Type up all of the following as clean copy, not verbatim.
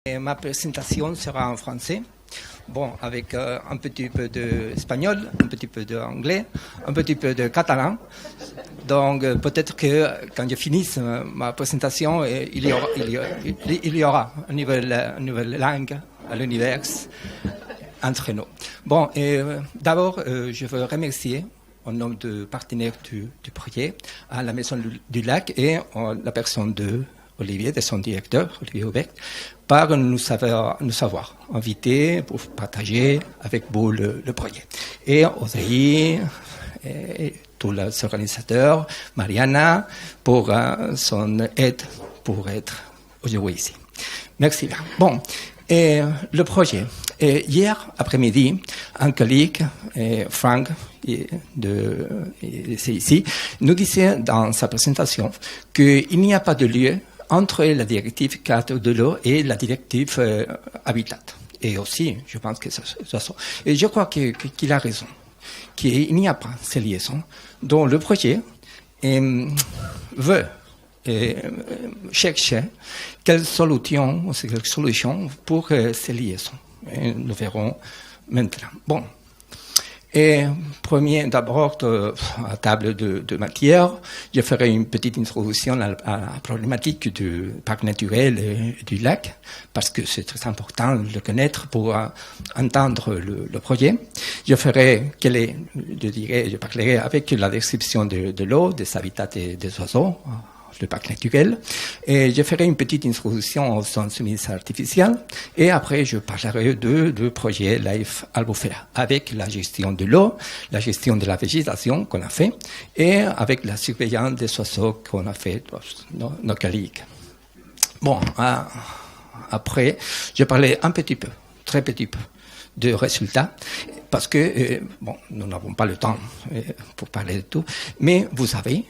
Et ma présentation sera en français, bon, avec un petit peu d'espagnol, un petit peu d'anglais, un petit peu de catalan. Donc peut-être que quand je finisse ma présentation, il y aura une nouvelle langue à l'univers entre nous. Bon, d'abord, je veux remercier au nom du partenaire du projet à la Maison du Lac et la personne de Olivier, de son directeur, Olivier Aubert, par nous avoir invités pour partager avec vous le projet. Et aussi, tous les organisateurs, Mariana, pour son aide pour être aujourd'hui ici. Merci bien. Bon, et le projet. Et hier après-midi, un collègue, Franck, c'est ici, nous disait dans sa présentation qu'il n'y a pas de lieu entre la directive cadre de l'eau et la directive Habitat. Et aussi, je pense que ça. Et je crois qu'il a raison, qu'il n'y a pas ces liaisons dont le projet veut chercher quelle solution pour ces liaisons. Et nous verrons maintenant. Bon. Et premier, d'abord, à table de matière, je ferai une petite introduction à la problématique du parc naturel et du lac, parce que c'est très important de le connaître pour entendre le projet. Je parlerai avec la description de l'eau, des habitats et des oiseaux, le parc naturel, et je ferai une petite introduction aux semences artificielles, et après je parlerai du projet Life Albufera, avec la gestion de l'eau, la gestion de la végétation qu'on a fait, et avec la surveillance des oiseaux qu'on a fait, nos collègues. Bon, après, je parlerai un petit peu, très petit peu, de résultats, parce que, nous n'avons pas le temps pour parler de tout, mais vous avez,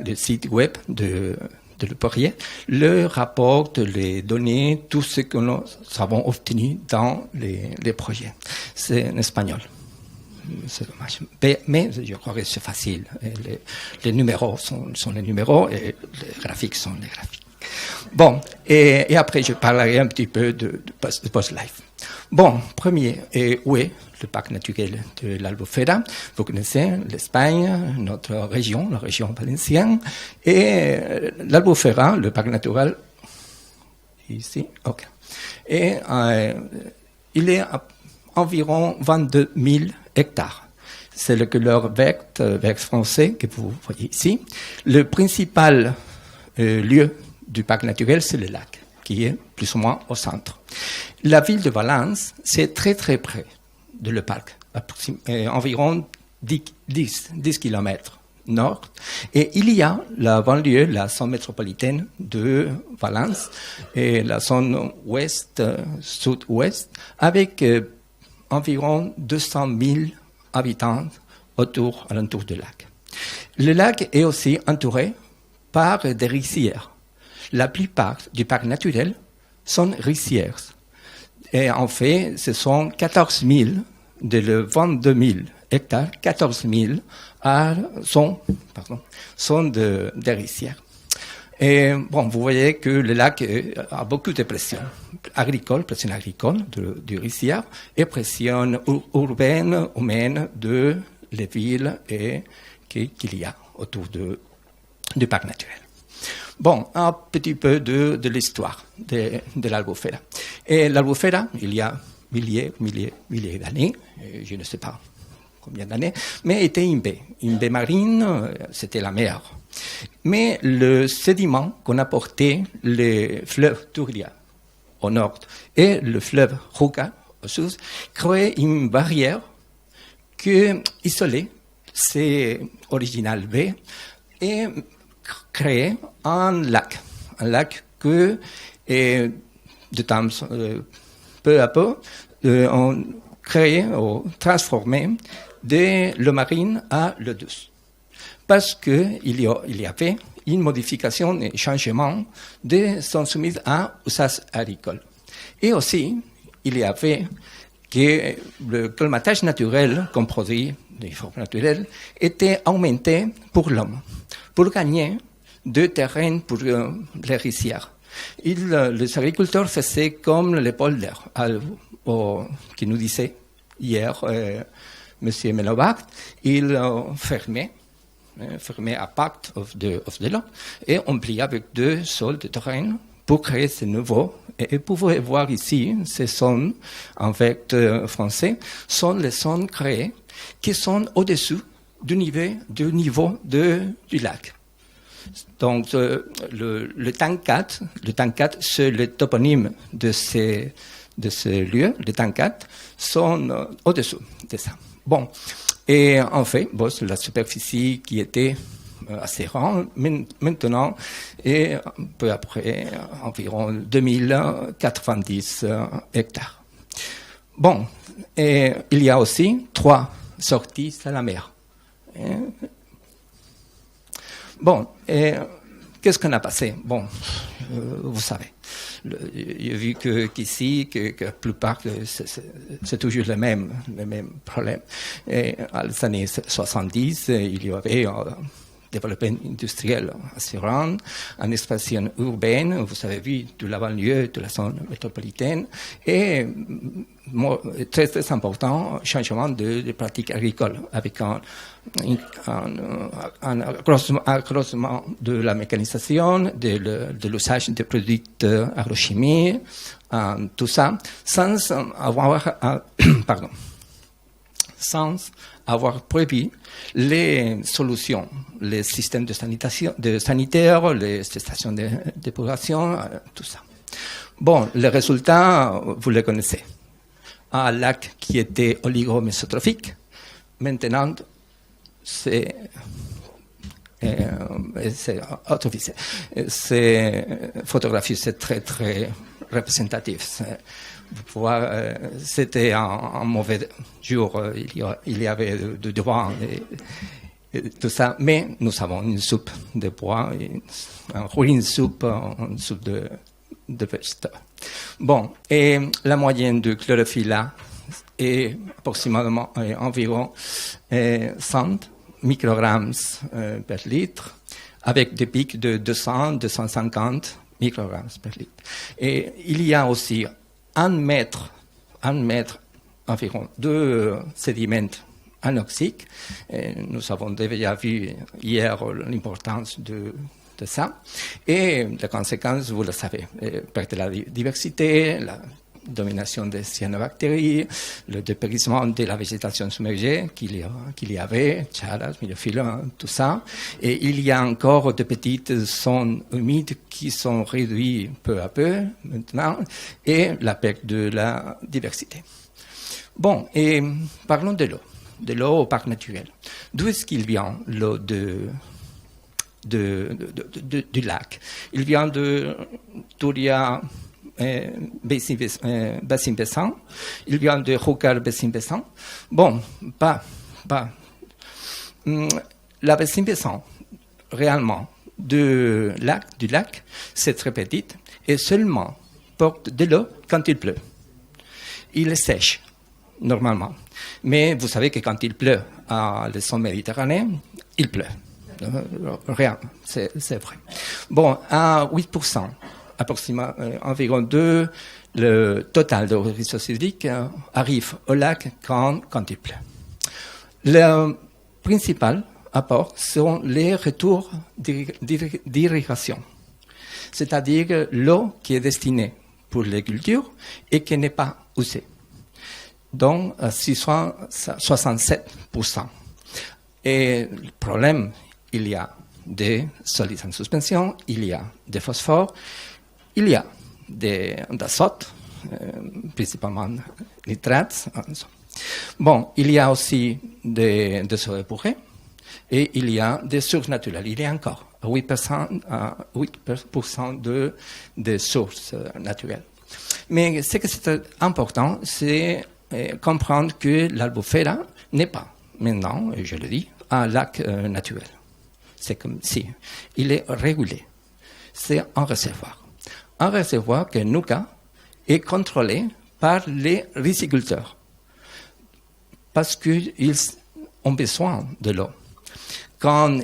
le site web de le projet, le rapport de les données, tout ce que nous avons obtenu dans les projets. C'est en espagnol. C'est dommage. Mais je crois que c'est facile. Les numéros sont les numéros et les graphiques sont les graphiques. Bon, et après je parlerai un petit peu de post-life. Bon, premier, où est le parc naturel de l'Albufera? Vous connaissez l'Espagne, notre région, la région valencienne, et l'Albufera, le parc naturel, ici, ok. Et il est à environ 22 000 hectares. C'est le couleur verte français que vous voyez ici. Le principal lieu du parc naturel, c'est le lac, qui est plus ou moins au centre. La ville de Valence, c'est très très près de le parc, environ 10 km nord. Et il y a la banlieue, la zone métropolitaine de Valence, et la zone sud-ouest, avec environ 200 000 habitants alentour du lac. Le lac est aussi entouré par des rizières. La plupart du parc naturel sont rizières. Et en fait, ce sont 14 000 de le 22 000 hectares, 14 000 sont des rizières. Et bon, vous voyez que le lac a beaucoup de pression agricole du rizière, et pression urbaine, humaine de les villes qu'il y a autour du parc naturel. Bon, un petit peu de l'histoire de l'Albufera. Et l'Albufera, il y a milliers d'années, je ne sais pas combien d'années, mais était une baie marine, c'était la mer. Mais le sédiment qu'on a porté, le fleuve Turia au nord et le fleuve Ruka au sud, créait une barrière qui isolait ces originales baies et créer un lac que, de temps, peu à peu, on créé ou transformé de l'eau marine à l'eau douce. Parce qu'il y avait une modification et changement de son soumise à usage agricole. Et aussi, il y avait que le colmatage naturel qu'on produit des formes naturelles était augmenté pour l'homme, pour gagner de terrain pour les rizières. Les agriculteurs faisaient comme les polders, qui nous disait hier M. Melovac, ils fermaient à part of the law et on pliait avec 2 sols de terrain pour créer ce nouveau. Et vous pouvez voir ici, ces zones en vecteur français sont les zones créées qui sont au-dessous du niveau du lac. Donc, le Tancat, c'est le toponyme de ce lieu, le Tancat, sont au-dessous de ça. Bon, et en fait, c'est la superficie qui était assez grande maintenant, et peu après, environ 2090 hectares. Bon, et il y a aussi 3 sorties à la mer. Bon, et qu'est-ce qu'on a passé? Bon, vous savez, j'ai vu qu'ici, que la plupart, c'est toujours le même problème. Et à les années 70, il y avait développement industriel assez grand, une expansion urbaine, vous avez vu, de la banlieue, de la zone métropolitaine, et très, très important, changement de pratiques agricoles, avec un accroissement de la mécanisation, de l'usage des produits agrochimiques, tout ça, sans avoir prévu les solutions, les systèmes de sanitaire, les stations d'épuration, tout ça. Bon, les résultats, vous les connaissez. Un lac qui était oligomésotrophique, maintenant, c'est autorisé. Ces photographies, c'est très, très représentatif. C'était un mauvais jour, il y avait du vent et tout ça, mais nous avons une soupe de bois, une soupe de peste. Bon, et la moyenne de chlorophylle là est approximativement environ 100 microgrammes per litre, avec des pics de 200-250 microgrammes per litre. Et il y a aussi 1 mètre environ de sédiments anoxiques. Et nous avons déjà vu hier l'importance de ça. Et les conséquences, vous le savez, perte de la diversité, la domination des cyanobactéries, le dépérissement de la végétation submergée qu'il y avait, charas, myophyllum, tout ça. Et il y a encore de petites zones humides qui sont réduites peu à peu maintenant, et la perte de la diversité. Bon, et parlons de l'eau au parc naturel. D'où est-ce qu'il vient l'eau du lac? Il vient de Turia Bassin-Bessin, il vient de Roucar Bassin-Bessin. Bon, la Bassin-Bessin, réellement, du lac, c'est très petite et seulement porte de l'eau quand il pleut. Il est sèche, normalement. Mais vous savez que quand il pleut à l'océan Méditerranée, il pleut. Rien, c'est vrai. Bon, à 8%, approximativement environ le total de ressources hydriques arrive au lac quand il pleut. Le principal apport sont les retours d'irrigation, c'est-à-dire l'eau qui est destinée pour les cultures et qui n'est pas usée, donc 67%. Et le problème, il y a des solides en suspension, il y a des phosphores, il y a d'azote, principalement nitrates. Bon, il y a aussi des eaux épurées et il y a des sources naturelles. Il y a encore 8% de sources naturelles. Mais ce qui est important, c'est comprendre que l'Albufera n'est pas, maintenant, je le dis, un lac naturel. C'est comme si il est régulé. C'est un réservoir. Un réservoir que Nuka est contrôlé par les riziculteurs parce qu'ils ont besoin de l'eau. Quand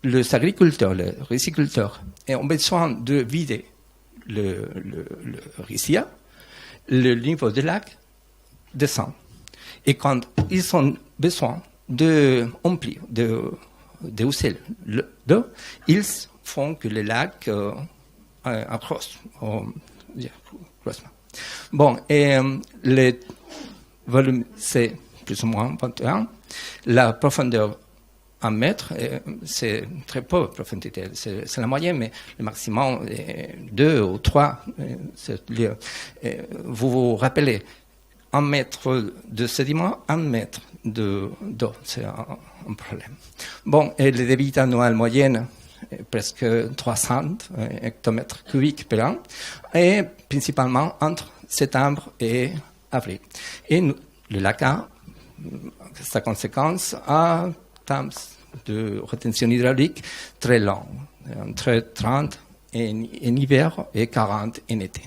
les agriculteurs, les riziculteurs ont besoin de vider le rizière, le niveau du lac descend. Et quand ils ont besoin de remplir, de hausser l'eau, ils font que le lac accroisse. Bon, et le volume, c'est plus ou moins 21. La profondeur, 1 mètre, c'est très peu de profondeur, c'est la moyenne, mais le maximum est 2 ou 3. Vous vous rappelez, 1 mètre de sédiment, 1 mètre d'eau, c'est un problème. Bon, et le débit annuel moyen, presque 300 hectomètres cubiques par an, et principalement entre septembre et avril. Et le lac a, sa conséquence, a temps de rétention hydraulique très long, entre 30 en hiver et 40 en été.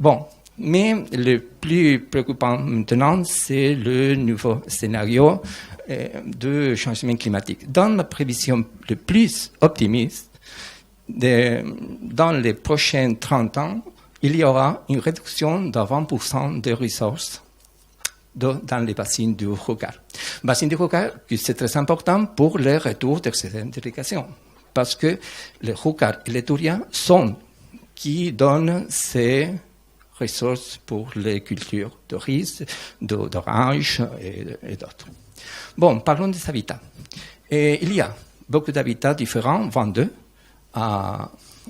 Bon, mais le plus préoccupant maintenant, c'est le nouveau scénario de changement climatique. Dans la prévision le plus optimiste, dans les prochains 30 ans, il y aura une réduction de 20% des ressources dans les bassins du Rukar. Bassin du Rukar, c'est très important pour le retour d'excédents d'irrigation, parce que le Rukar et le Turia sont qui donnent ces ressources pour les cultures de riz, d'orange et d'autres. Bon, parlons des habitats. Et il y a beaucoup d'habitats différents, 22,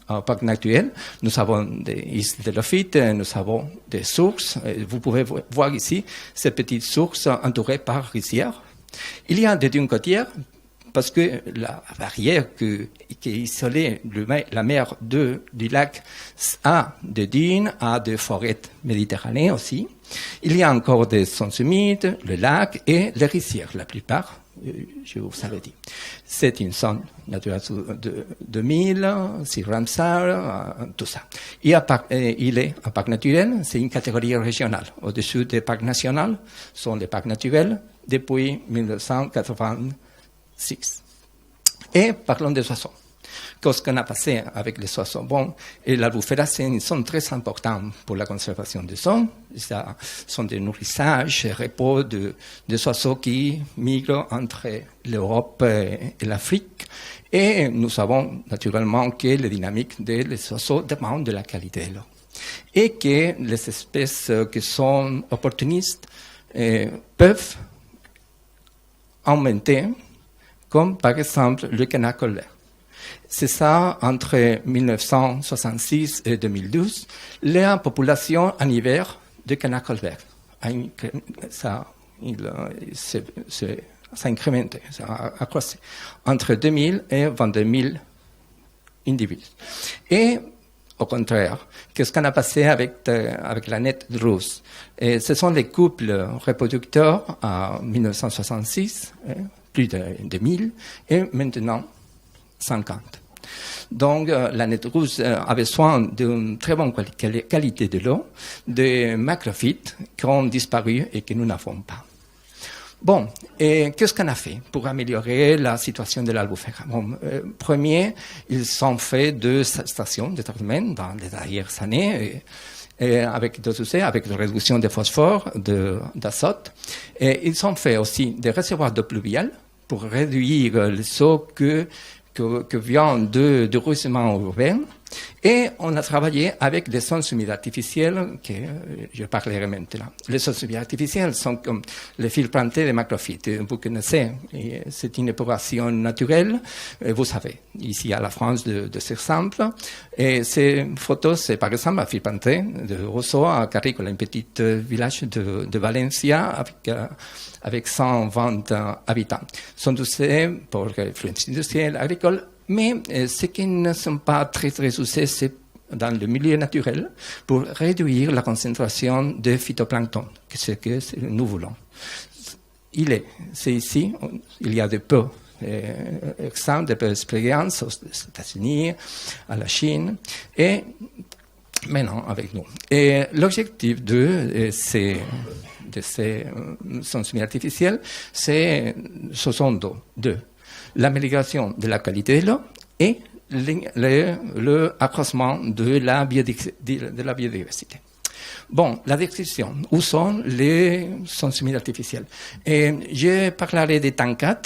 au parc naturel. Nous avons des hydrolophytes, nous avons des sources. Vous pouvez voir ici ces petites sources entourées par rizières. Il y a des dunes côtières, parce que la barrière qui isolait la mer du lac a des dunes, a des forêts méditerranéennes aussi. Il y a encore des zones humides, le lac et les rizières, la plupart. Je vous avais dit. C'est une zone naturelle de 2000, sur Ramsar, tout ça. Il est un parc naturel, c'est une catégorie régionale. Au-dessus des parcs nationaux sont les parcs naturels depuis 1986. Et parlons des oiseaux. Qu'est-ce qu'on a passé avec les oiseaux? Bon, et l'albufera, c'est une zone très importante pour la conservation des zones. Ça sont des nourrissages et repos des oiseaux qui migrent entre l'Europe et l'Afrique. Et nous savons naturellement que la dynamique des oiseaux dépend de la qualité de l'eau. Et que les espèces qui sont opportunistes peuvent augmenter, comme par exemple le canard colère. C'est ça, entre 1966 et 2012, la population en hiver de canard colère. Ça a incrémenté, ça a accroissé, entre 2000 et 22 000 individus. Et au contraire, qu'est-ce qu'on a passé avec la nette rousse? Ce sont les couples reproducteurs en 1966, plus de 1000, et maintenant 50. Donc, la nette rousse a besoin d'une très bonne qualité de l'eau, des macrophytes qui ont disparu et que nous n'avons pas. Bon, et qu'est-ce qu'on a fait pour améliorer la situation de l'albufera? Bon, premier, ils ont fait 2 stations de traitement dans les dernières années, et avec la réduction de phosphore, d'azote. Et ils ont fait aussi des réservoirs d'eau pluviale pour réduire les eaux que vient du ruissellement urbain. Et on a travaillé avec des zones humides artificielles, que je parlerai maintenant. Les zones humides artificielles sont comme les fils plantés de macrophytes. Vous connaissez, c'est une épuration naturelle. Vous savez, ici à la France, de ces exemples. Et ces photos, c'est par exemple un fil planté de Rousseau à Carricola, un petit village de Valencia avec 120 habitants. Sont tous pour l'influence industrielle, agricole, mais ce qui ne sont pas très usés, c'est dans le milieu naturel pour réduire la concentration de phytoplancton, que c'est ce que nous voulons. C'est ici, il y a de peu exemples, de peu d'expériences aux États-Unis, à la Chine, et maintenant avec nous. Et l'objectif de ces zones semi-artificielles, ce sont deux. L'amélioration de la qualité de l'eau et le accroissement de la biodiversité. Bon, la description. Où sont les sons humides artificiels? Et je parlerai des TANCAT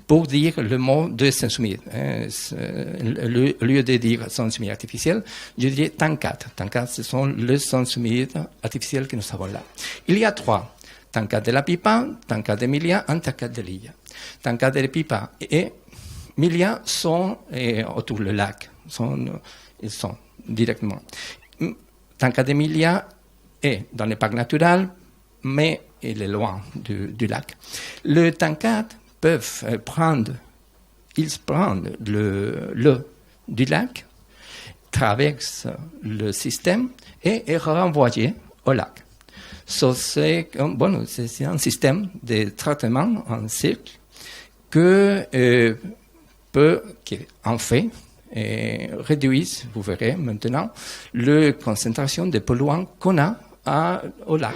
pour dire le mot de sens humide. Au lieu de dire sons humides artificiels, je dirais TANCAT. TANCAT, ce sont les sons humides artificiels que nous avons là. Il y a 3. TANCAT de la Pipa, TANCAT de Milia et TANCAT de Lilla. TANCAT de la Pipa et Milia sont autour du lac. Ils sont directement. TANCAT de Milia est dans le parc naturel, mais il est loin du lac. Le TANCAT peuvent prendre l'eau du lac, traversent le système et est renvoyé au lac. C'est un système de traitement en cycle qui en fait réduit, vous verrez maintenant, la concentration de polluants qu'on a au lac.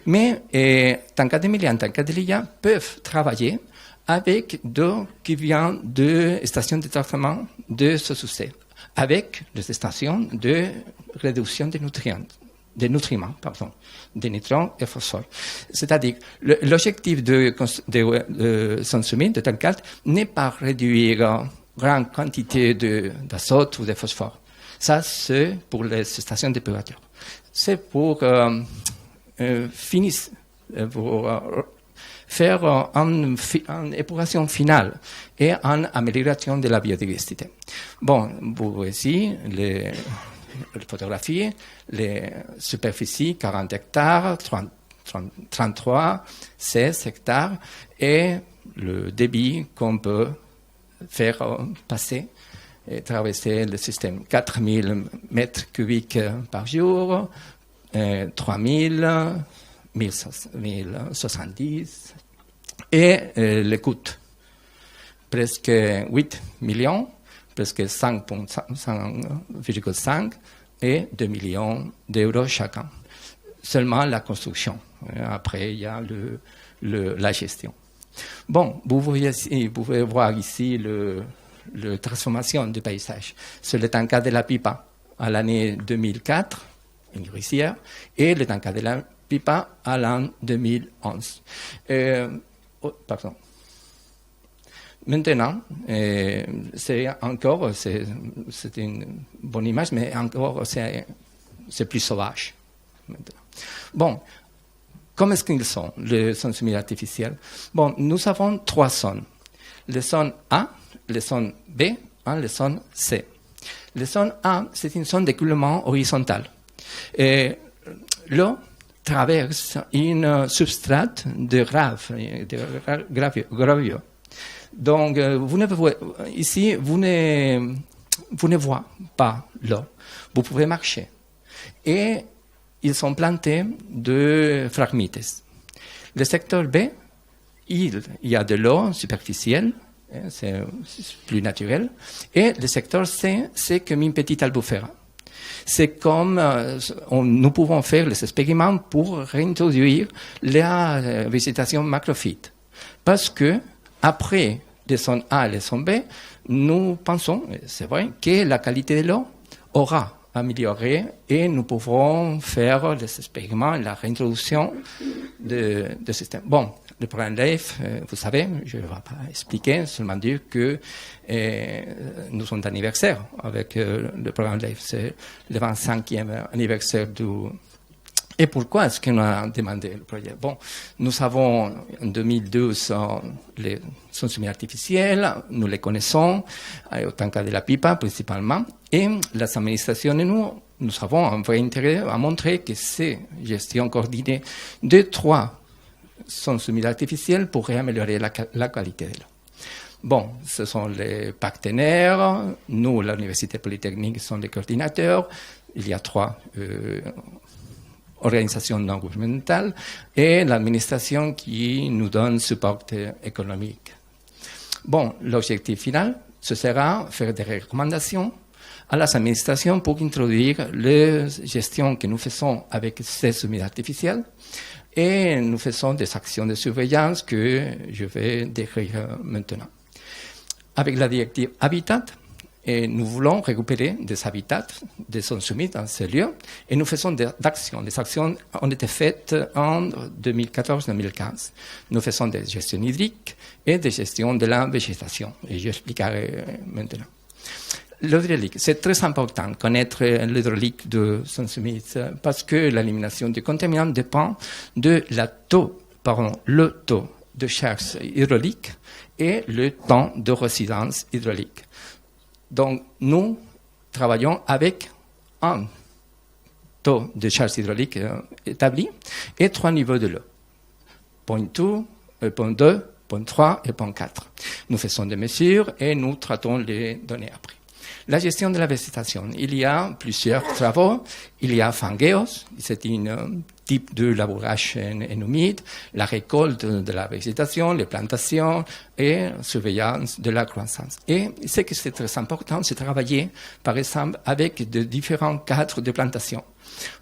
Mais TANCAT de Milia et TANCAT de Lilla peuvent travailler avec d'eau qui vient de stations de traitement de ce succès, avec les stations de réduction des nutriments, des nitrons et phosphore. C'est-à-dire, l'objectif de sons humides, de TANCAT, n'est pas réduire grande quantité d'azote ou de phosphore. Ça, c'est pour les stations d'épuration. C'est pour faire une épuration finale et une amélioration de la biodiversité. Bon, vous voyez ici les photographies, les superficies, 40 hectares, 33, 16 hectares, et le débit qu'on peut faire passer et traverser le système. 4000 mètres cubiques par jour, 3000, 1070, et le coût, presque 8 millions, presque 5,5 et 2 millions d'euros chacun. Seulement la construction. Après, il y a la gestion. Bon, vous pouvez voir ici la transformation du paysage. C'est le TANCAT de la Pipa à l'année 2004, une nourricière, et le TANCAT de la Pipa à l'an 2011. Pardon. Maintenant, c'est une bonne image, mais encore, c'est plus sauvage. Maintenant. Bon, comment est-ce qu'ils sont, les sons humides artificiels? Bon, nous avons 3 sons. Le son A, le son B et le son C. Le son A, c'est une son d'écoulement horizontal. L'eau traverse une substrate de gravure. Donc, vous ne voyez pas l'eau. Vous pouvez marcher. Et ils sont plantés de phragmites. Le secteur B, il y a de l'eau superficielle, c'est plus naturel. Et le secteur C, c'est comme une petite albufera. C'est comme nous pouvons faire les expériments pour réintroduire la végétation macrophyte. Parce que, après les sons A et les sons B, nous pensons, c'est vrai, que la qualité de l'eau aura amélioré et nous pourrons faire des expériments, la réintroduction de système. Bon, le programme LIFE, vous savez, je ne vais pas expliquer, seulement dire que nous sommes d'anniversaire avec le programme LIFE. C'est le 25e anniversaire du... Et pourquoi est-ce qu'on a demandé le projet? Bon, nous avons en 2012 les sons humides artificiels, nous les connaissons, au TANCAT de la Pipa principalement, et les administrations et nous avons un vrai intérêt à montrer que ces gestions coordonnées de 3 sons humides artificiels pourraient améliorer la qualité de l'eau. Bon, ce sont les partenaires, nous, l'Université Polytechnique, sont les coordinateurs, il y a 3 organisations non gouvernementales et l'administration qui nous donne support économique. Bon, l'objectif final, ce sera faire des recommandations à las administrations pour introduire les gestions que nous faisons avec ces humides artificiels et nous faisons des actions de surveillance que je vais décrire maintenant. Avec la directive Habitat, Et nous voulons récupérer des habitats, des zones soumises dans ces lieux, et nous faisons des actions. Les actions ont été faites en 2014-2015. Nous faisons des gestions hydriques et des gestions de la végétation. Et j'expliquerai maintenant. L'hydraulique, c'est très important de connaître l'hydraulique de zones soumises parce que l'élimination des contaminants dépend de le taux de charge hydraulique et le temps de résidence hydraulique. Donc, nous travaillons avec un taux de charge hydraulique établi et 3 niveaux de l'eau. Point 2, point 2, point 3 et point 4. Nous faisons des mesures et nous traitons les données après. La gestion de la végétation. Il y a plusieurs travaux. Il y a Fangeos, c'est un type de labourage en humide, la récolte de la végétation, les plantations et surveillance de la croissance. Et ce que c'est très important, c'est travailler, par exemple, avec de différents cadres de plantation.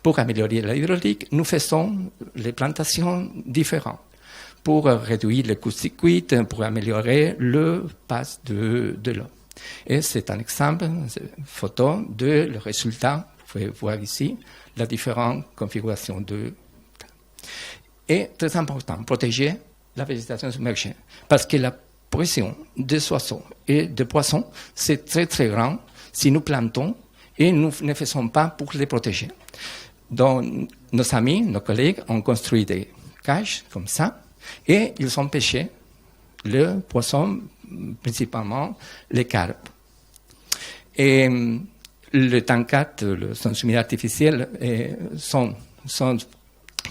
Pour améliorer l'hydraulique, nous faisons les plantations différentes pour réduire le court-circuit, pour améliorer le passe de l'eau. Et c'est un exemple, une photo de le résultat. Vous pouvez voir ici la différentes configurations de. Et très important, protéger la végétation submergée. Parce que la pression des oiseaux et des poissons, c'est très très grand si nous plantons et nous ne faisons pas pour les protéger. Donc, nos amis, nos collègues ont construit des cages comme ça et ils ont pêché le poisson, principalement les carpes. Et le tankat, le semis artificiel, sont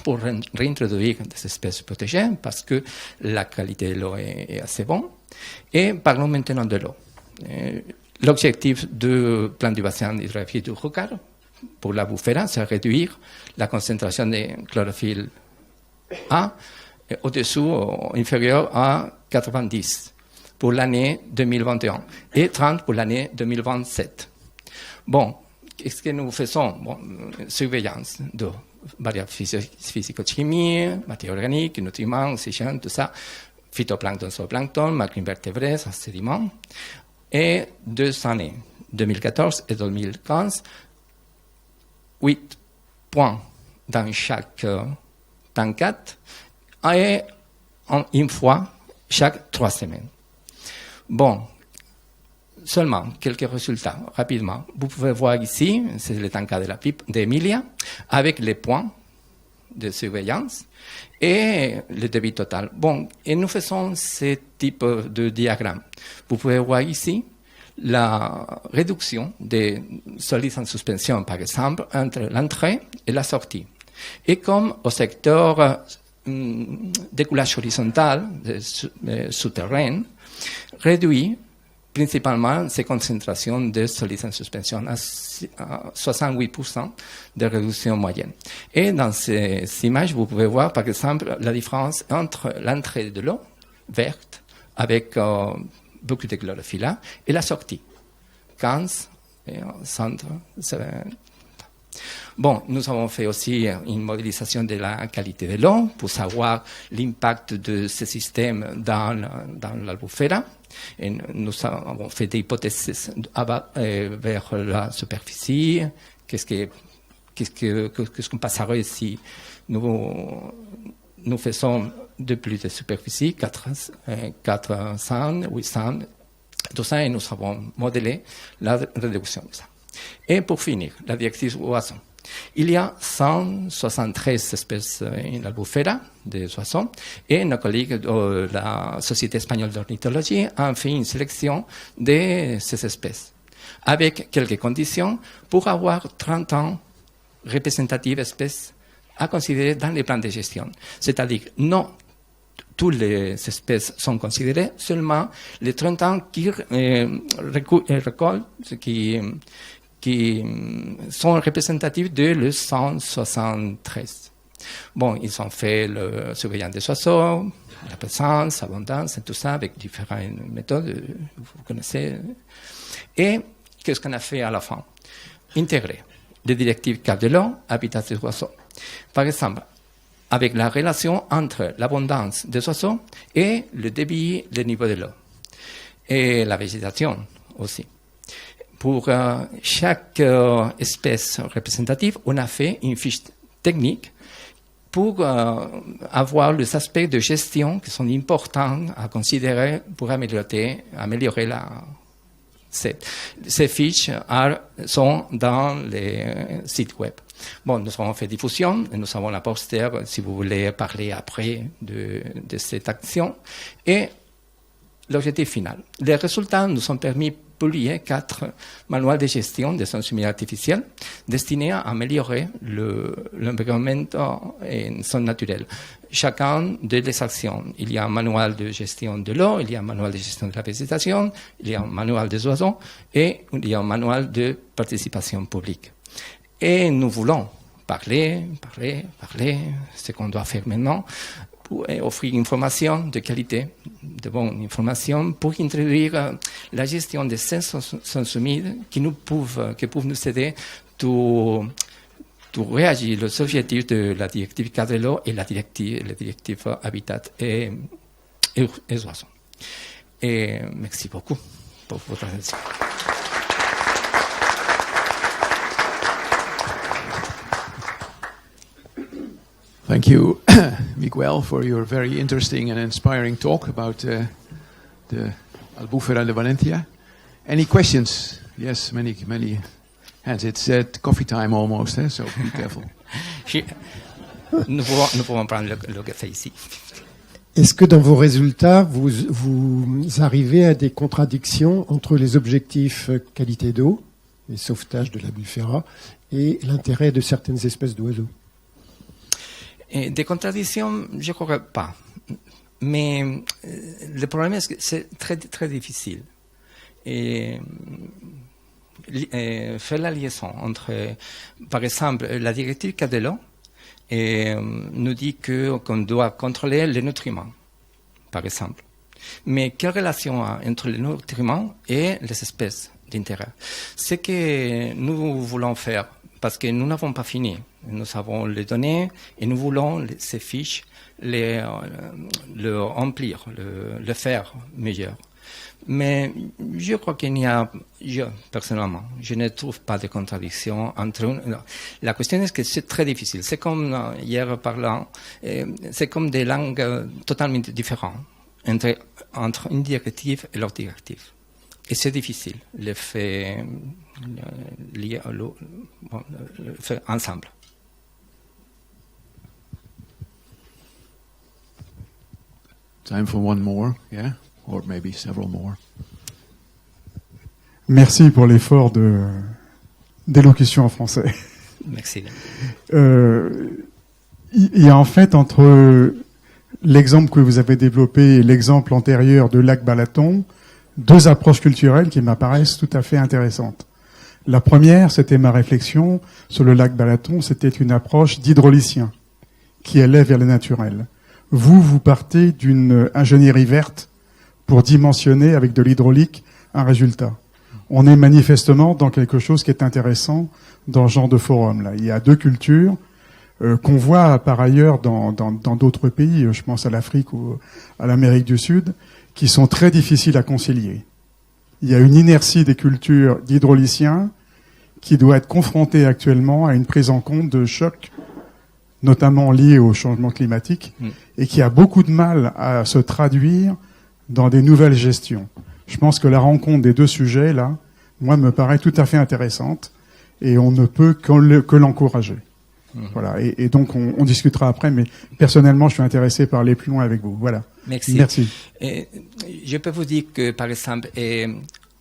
pour réintroduire des espèces protégées parce que la qualité de l'eau est assez bonne. Et parlons maintenant de l'eau. L'objectif du plan du bassin hydrographique du Júcar pour la Albufera, c'est réduire la concentration de chlorophylle A au-dessous ou inférieur à 90 pour l'année 2021 et 30 pour l'année 2027. Bon, qu'est-ce que nous faisons? Bon, surveillance de variables physico-chimie, matières organiques, nutriments, oxygène, tout ça, phytoplancton, zooplancton, macroinvertébrés, sédiments. Et 2 années, 2014 et 2015, 8 points dans chaque tankat et une fois chaque 3 semaines. Bon, seulement quelques résultats rapidement. Vous pouvez voir ici, c'est le tankat de la pipe d'Emilia, avec les points de surveillance et le débit total. Bon, et nous faisons ce type de diagramme. Vous pouvez voir ici la réduction des solides en suspension, par exemple, entre l'entrée et la sortie. Et comme au secteur découlage horizontal souterrain, réduit principalement ces concentrations de solides en suspension à 68% de réduction moyenne. Et dans ces images, vous pouvez voir, par exemple, la différence entre l'entrée de l'eau verte avec beaucoup de chlorophylle et la sortie, 15 et centre. Bon, nous avons fait aussi une modélisation de la qualité de l'eau pour savoir l'impact de ce système dans l'Albufera. Et nous avons fait des hypothèses vers la superficie. Qu'est-ce qu'on passerait si nous faisons de plus de superficie, 400, 800, tout ça, et nous avons modélé la réduction de ça. Et pour finir, la directive oiseaux. Il y a 173 espèces en Albufera des oiseaux et nos collègues de la Société espagnole d'ornithologie ont fait une sélection de ces espèces avec quelques conditions pour avoir 30 ans représentatives espèces à considérer dans les plans de gestion. C'est-à-dire, non toutes les espèces sont considérées, seulement les 30 ans qui récoltent, qui sont représentatifs de le 173. Bon, ils ont fait le surveillance des oiseaux, la présence, l'abondance, et tout ça, avec différentes méthodes, vous connaissez. Et qu'est-ce qu'on a fait à la fin? Intégrer les directives cadres de l'eau, habitats des oiseaux. Par exemple, avec la relation entre l'abondance des oiseaux et le débit, le niveau de l'eau. Et la végétation aussi. pour chaque espèce représentative, on a fait une fiche technique pour avoir les aspects de gestion qui sont importants à considérer pour améliorer ces fiches sont dans les sites web. Bon, nous avons fait diffusion, et nous avons la poster si vous voulez parler après de cette action. Et l'objectif final. Les résultats nous ont permis de publier 4 manuels de gestion des instruments artificiels destinés à améliorer l'environnement et son naturel. Chacun des actions. Il y a un manuel de gestion de l'eau, il y a un manuel de gestion de la végétation, il y a un manuel des oiseaux et il y a un manuel de participation publique. Et nous voulons parler, ce qu'on doit faire maintenant, pour offrir une information de qualité, de bonne information, pour introduire la gestion des sens humides qui peuvent nous aider à réagir aux objectifs de la directive cadre de l'eau et la directive Habitat et oiseaux. Et merci beaucoup pour votre attention. Thank you, Miguel, for your very interesting and inspiring talk about the Albufera de Valencia. Any questions? Yes, many hands. It's coffee time almost, so be careful. Nous pouvons prendre le café ici. Est-ce que dans vos résultats, vous arrivez à des contradictions entre les objectifs qualité d'eau et sauvetage de l'Albufera et l'intérêt de certaines espèces d'oiseaux? Et des contradictions, je ne crois pas. Mais le problème est que c'est très, très difficile. Et faire la liaison entre, par exemple, la directive cadre de l'eau nous dit qu'on doit contrôler les nutriments, par exemple. Mais quelle relation entre les nutriments et les espèces d'intérêt? Ce que nous voulons faire, parce que nous n'avons pas fini. Nous avons les données et nous voulons ces fiches le remplir, le faire meilleur. Mais je crois qu'il n'y a, personnellement, je ne trouve pas de contradiction entre. La question est que c'est très difficile. C'est comme hier parlant, c'est comme des langues totalement différentes entre une directive et l'autre directive. Et c'est difficile, le faire ensemble. Time for one more, yeah? Or maybe several more. Merci pour l'effort d'élocution en français. Merci. Il y a en fait entre l'exemple que vous avez développé et l'exemple antérieur de lac Balaton, 2 approches culturelles qui m'apparaissent tout à fait intéressantes. La première, c'était ma réflexion sur le lac Balaton, c'était une approche d'hydraulicien qui allait vers le naturel. Vous partez d'une ingénierie verte pour dimensionner avec de l'hydraulique un résultat. On est manifestement dans quelque chose qui est intéressant dans ce genre de forum. Là. Il y a 2 cultures qu'on voit par ailleurs dans d'autres pays, je pense à l'Afrique ou à l'Amérique du Sud, qui sont très difficiles à concilier. Il y a une inertie des cultures d'hydrauliciens qui doit être confrontée actuellement à une prise en compte de chocs, notamment liés au changement climatique, et qui a beaucoup de mal à se traduire dans des nouvelles gestions. Je pense que la rencontre des 2 sujets, là, moi, me paraît tout à fait intéressante, et on ne peut que l'encourager. Voilà. Et donc, on discutera après, mais personnellement, je suis intéressé par aller plus loin avec vous. Voilà. Merci. Et je peux vous dire que, par exemple,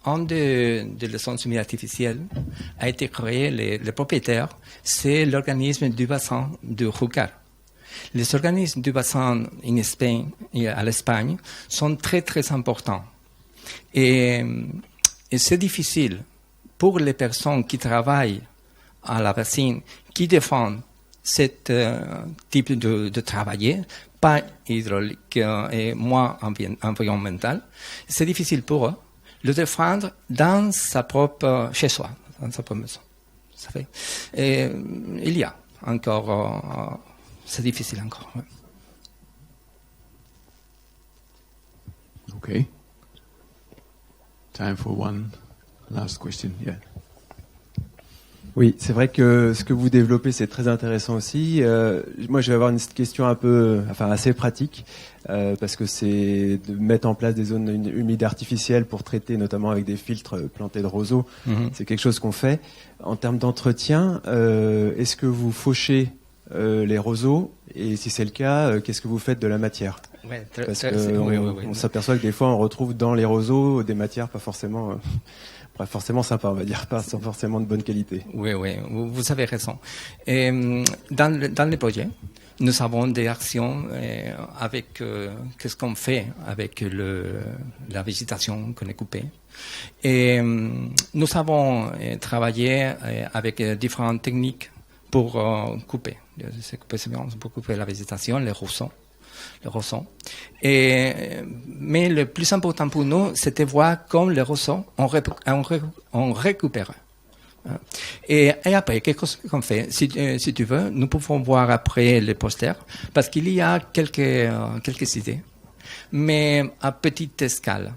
un des leçons de artificielle a été créé, le propriétaire, c'est l'organisme du bassin de Júcar. Les organismes du bassin en Espagne, à l'Espagne sont très, très importants. Et c'est difficile pour les personnes qui travaillent à la bassine, qui défendent ce type de travail, pas hydraulique et moins environnemental. C'est difficile pour eux de le défendre dans sa propre, chez soi, dans sa propre maison. Ça fait. Et il y a encore, c'est difficile encore. Ouais. Okay. Time for one last question. Yeah. Oui, c'est vrai que ce que vous développez, c'est très intéressant aussi. Moi, je vais avoir une question assez pratique, parce que c'est de mettre en place des zones humides artificielles pour traiter, notamment avec des filtres plantés de roseaux. C'est quelque chose qu'on fait. En termes d'entretien, est-ce que vous fauchez les roseaux, et si c'est le cas, qu'est-ce que vous faites de la matière? Parce qu'on s'aperçoit que des fois, on retrouve dans les roseaux des matières pas forcément sympa, on va dire, pas forcément de bonne qualité. Oui, vous avez raison. Et dans les projets, nous avons des actions avec qu'est-ce qu'on fait avec la végétation qu'on est coupée. Et nous avons travaillé avec différentes techniques pour couper. Pour couper la végétation, les roseaux. Mais le plus important pour nous, c'était voir comme les roseaux on récupère. Et après, qu'est-ce qu'on fait? Si tu veux, nous pouvons voir après les posters, parce qu'il y a quelques idées, mais à petite escale.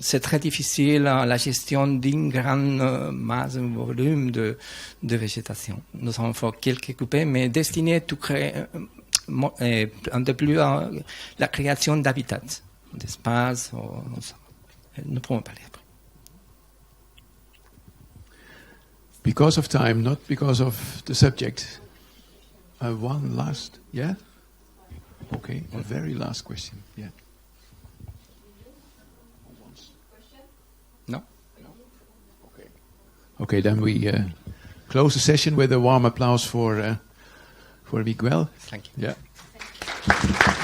C'est très difficile la gestion d'une grande masse, un volume de végétation. Nous avons fait quelques coupés, mais destinés à créer un peu plus la création d'habitats, d'espaces. Nous pourrons parler après. Because of time, not because of the subject. One last, yeah? Okay, a very last question, yeah. No? Okay, then we close the session with a warm applause for Miguel. Thank you. Yeah.